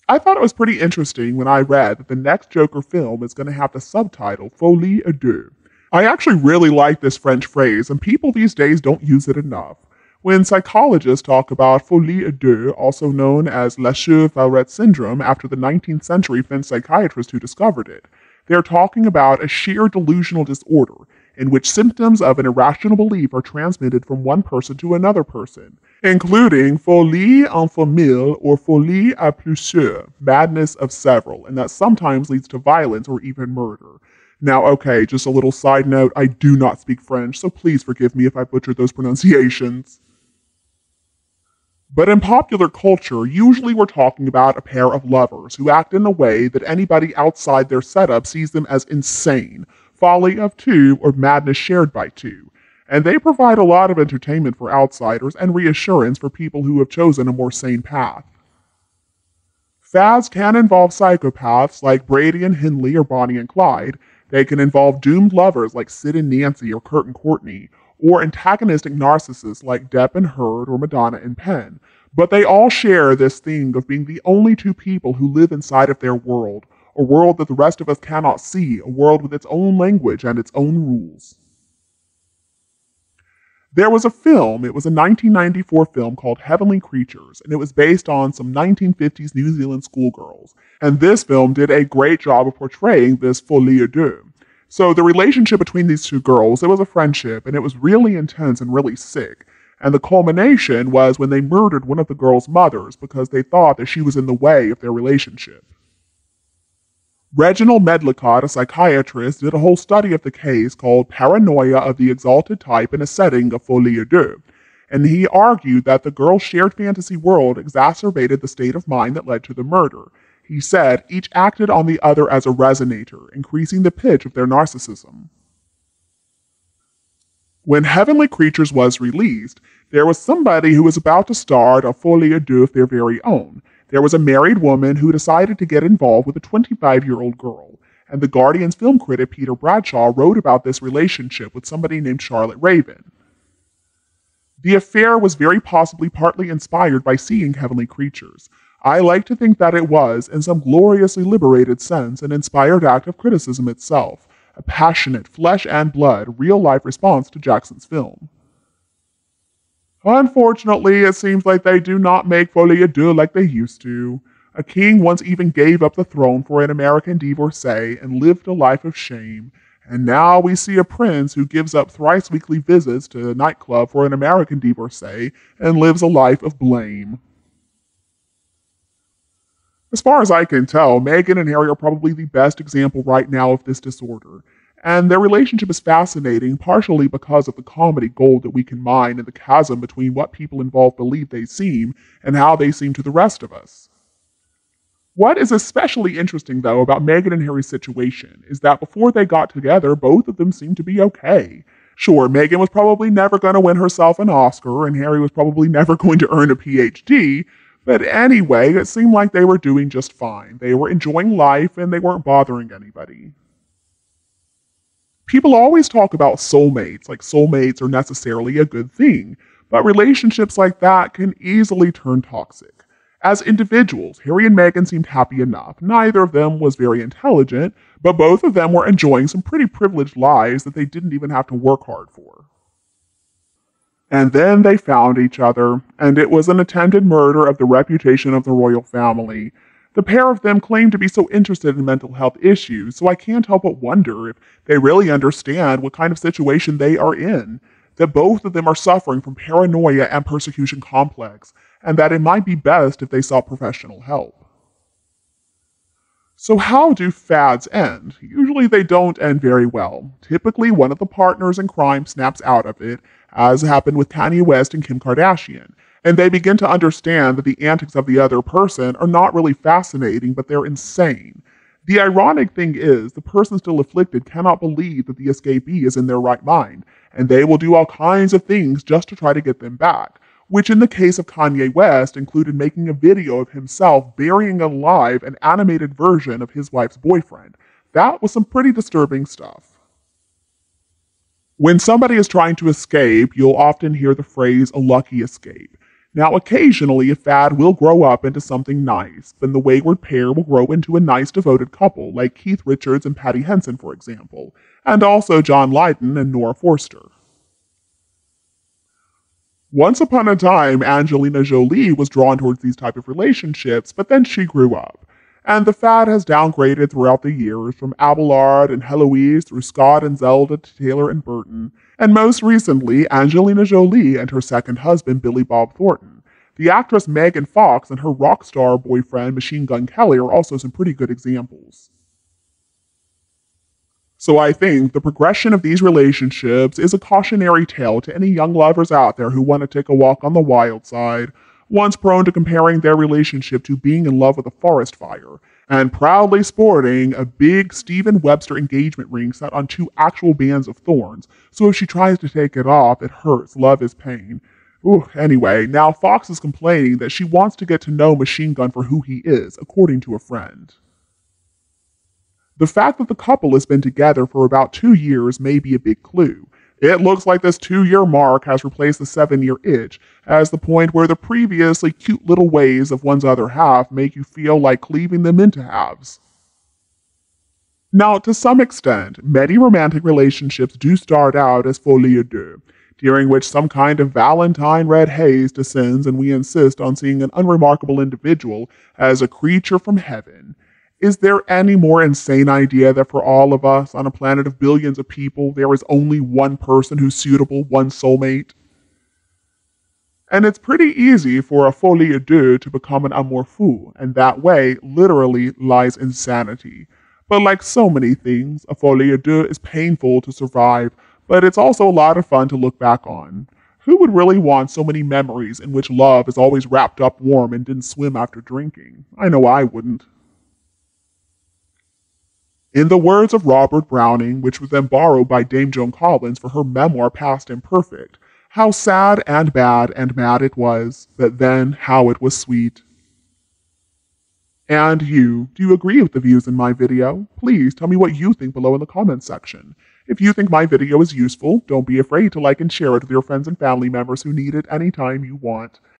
I thought it was pretty interesting when I read that the next Joker film is going to have the subtitle Folie à deux. I actually really like this French phrase, and people these days don't use it enough. When psychologists talk about folie à deux, also known as La Chevaleresque syndrome after the 19th century French psychiatrist who discovered it, they are talking about a sheer delusional disorder in which symptoms of an irrational belief are transmitted from one person to another person, including folie en famille or folie à plusieurs, madness of several, and that sometimes leads to violence or even murder. Now, okay, just a little side note, I do not speak French, so please forgive me if I butchered those pronunciations. But in popular culture, usually we're talking about a pair of lovers who act in a way that anybody outside their setup sees them as insane, folly of two, or madness shared by two. And they provide a lot of entertainment for outsiders and reassurance for people who have chosen a more sane path. FADs can involve psychopaths like Brady and Hindley or Bonnie and Clyde. They can involve doomed lovers like Sid and Nancy or Kurt and Courtney, or antagonistic narcissists like Depp and Heard or Madonna and Penn. But they all share this theme of being the only two people who live inside of their world, a world that the rest of us cannot see, a world with its own language and its own rules. There was a film, it was a 1994 film called Heavenly Creatures, and it was based on some 1950s New Zealand schoolgirls. And this film did a great job of portraying this folie à deux. So the relationship between these two girls, it was a friendship, and it was really intense and really sick. And the culmination was when they murdered one of the girls' mothers because they thought that she was in the way of their relationship. Reginald Medlicott, a psychiatrist, did a whole study of the case called Paranoia of the Exalted Type in a Setting of Folie à deux, and he argued that the girls' shared fantasy world exacerbated the state of mind that led to the murder. He said each acted on the other as a resonator, increasing the pitch of their narcissism. When Heavenly Creatures was released, there was somebody who was about to start a folie à deux of their very own. There was a married woman who decided to get involved with a 25-year-old girl, and the Guardian's film critic Peter Bradshaw wrote about this relationship with somebody named Charlotte Raven. The affair was very possibly partly inspired by seeing Heavenly Creatures. I like to think that it was, in some gloriously liberated sense, an inspired act of criticism itself, a passionate, flesh and blood, real-life response to Jackson's film. Unfortunately, it seems like they do not make folie à deux like they used to. A king once even gave up the throne for an American divorcee and lived a life of shame, and now we see a prince who gives up thrice-weekly visits to a nightclub for an American divorcee and lives a life of blame. As far as I can tell, Meghan and Harry are probably the best example right now of this disorder, and their relationship is fascinating partially because of the comedy gold that we can mine in the chasm between what people involved believe they seem and how they seem to the rest of us. What is especially interesting, though, about Meghan and Harry's situation is that before they got together, both of them seemed to be okay. Sure, Meghan was probably never going to win herself an Oscar, and Harry was probably never going to earn a PhD, but anyway, it seemed like they were doing just fine. They were enjoying life, and they weren't bothering anybody. People always talk about soulmates, like soulmates are necessarily a good thing, but relationships like that can easily turn toxic. As individuals, Harry and Meghan seemed happy enough. Neither of them was very intelligent, but both of them were enjoying some pretty privileged lives that they didn't even have to work hard for. And then they found each other, and it was an attempted murder of the reputation of the royal family. The pair of them claim to be so interested in mental health issues, so I can't help but wonder if they really understand what kind of situation they are in, that both of them are suffering from paranoia and persecution complex, and that it might be best if they sought professional help. So how do fads end? Usually they don't end very well. Typically one of the partners in crime snaps out of it, as happened with Kanye West and Kim Kardashian, and they begin to understand that the antics of the other person are not really fascinating, but they're insane. The ironic thing is, the person still afflicted cannot believe that the escapee is in their right mind, and they will do all kinds of things just to try to get them back, which in the case of Kanye West included making a video of himself burying alive an animated version of his wife's boyfriend. That was some pretty disturbing stuff. When somebody is trying to escape, you'll often hear the phrase, a lucky escape. Now, occasionally, a fad will grow up into something nice, then the wayward pair will grow into a nice devoted couple, like Keith Richards and Patty Henson, for example, and also John Lydon and Nora Forster. Once upon a time, Angelina Jolie was drawn towards these type of relationships, but then she grew up. And the fad has downgraded throughout the years, from Abelard and Heloise through Scott and Zelda to Taylor and Burton, and most recently, Angelina Jolie and her second husband, Billy Bob Thornton. The actress Megan Fox and her rock star boyfriend, Machine Gun Kelly, are also some pretty good examples. So I think the progression of these relationships is a cautionary tale to any young lovers out there who want to take a walk on the wild side, once prone to comparing their relationship to being in love with a forest fire, and proudly sporting a big Stephen Webster engagement ring set on two actual bands of thorns, so if she tries to take it off, it hurts, love is pain. Ooh, anyway, now Fox is complaining that she wants to get to know Machine Gun for who he is, according to a friend. The fact that the couple has been together for about 2 years may be a big clue. It looks like this 2-year mark has replaced the 7-year itch, as the point where the previously cute little ways of one's other half make you feel like cleaving them into halves. Now, to some extent, many romantic relationships do start out as folie à deux, during which some kind of Valentine red haze descends and we insist on seeing an unremarkable individual as a creature from heaven. Is there any more insane idea that for all of us, on a planet of billions of people, there is only one person who's suitable, one soulmate? And it's pretty easy for a folie à deux to become an amour fou, and that way, literally, lies insanity. But like so many things, a folie à deux is painful to survive, but it's also a lot of fun to look back on. Who would really want so many memories in which love is always wrapped up warm and didn't swim after drinking? I know I wouldn't. In the words of Robert Browning, which was then borrowed by Dame Joan Collins for her memoir Past Imperfect, how sad and bad and mad it was, but then how it was sweet. And you, do you agree with the views in my video? Please tell me what you think below in the comments section. If you think my video is useful, don't be afraid to like and share it with your friends and family members who need it anytime you want.